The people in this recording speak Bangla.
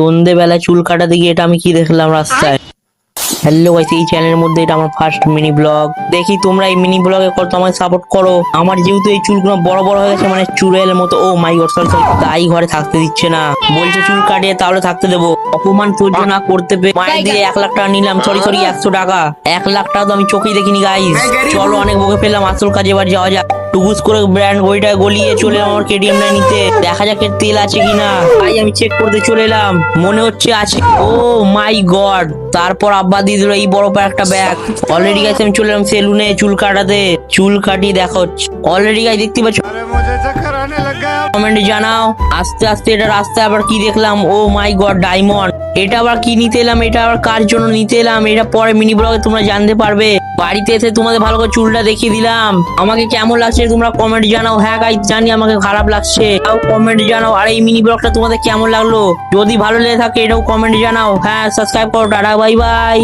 সন্ধেবেলায় চুল কাটাতে গিয়ে এটা আমি কি দেখলাম রাস্তায়। হ্যালো গাইস, এই চ্যানেলের মধ্যে এটা আমার ফার্স্ট মিনি ব্লগ। দেখি তোমরা এই মিনি ব্লগে কত আমাকে সাপোর্ট করো। আমার যেহেতু এই চুলগুলো বড় বড় হয়ে গেছে, মানে চুড়েলের মতো, ও মাই গড সরি সরি, তাই ঘরে থাকতে দিচ্ছে না, বলছে চুল কাটিয়ে তাহলে থাকতে দেবো। অপমান সহ্য না করতে পেরে মায়ের দিয়ে 1 লাখ টাকা নিলাম, সরি সরি 100 টাকা। 1 লাখ টাকা তো আমি চোখেই দেখিনি গাইস। চলো অনেক বকে ফেললাম, আসল কাজে এবার যাওয়া যাক। টুকুস করে ব্র্যান্ড বইটা গলিয়ে চলে আমার কেটিএম টা নিতে, দেখা যাক এর তেল আছে কিনা। তাই আমি চেক করতে চলে এলাম, মনে হচ্ছে আছে। ও মাই গড, তারপর আব্বা দিয়ে দিল এই বড় পার একটা ব্যাগ। অলরেডি গাইস আমি চলে এলাম সেলুনে চুল কাটাতে, চুল কাটিয়ে দেখা হচ্ছে। অলরেডি গাইস দেখতে পাচ্ছ, কমেন্টে জানাও। আস্তে আস্তে এটা রাস্তায় আবার কি দেখলাম, ও মাই গড ডায়মন্ড। এটা আবার কি নিতে এলাম, এটা আবার কার জন্য নিতে এলাম, এটা পরে মিনি ব্লগে তোমরা জানতে পারবে। বাড়িতে এসে তোমাদের ভালো করে চুলটা দেখিয়ে দিলাম। আমাকে কেমন লাগছে তোমরা কমেন্ট জানাও। হ্যাঁ গাইস জানি আমাকে খারাপ লাগছে, তাও কমেন্ট জানাও। আর এই মিনি ব্লগটা তোমাদের কেমন লাগলো, যদি ভালো লেগে থাকে এটাও কমেন্ট জানাও। হ্যাঁ সাবস্ক্রাইব করো, টাটা বাই বাই।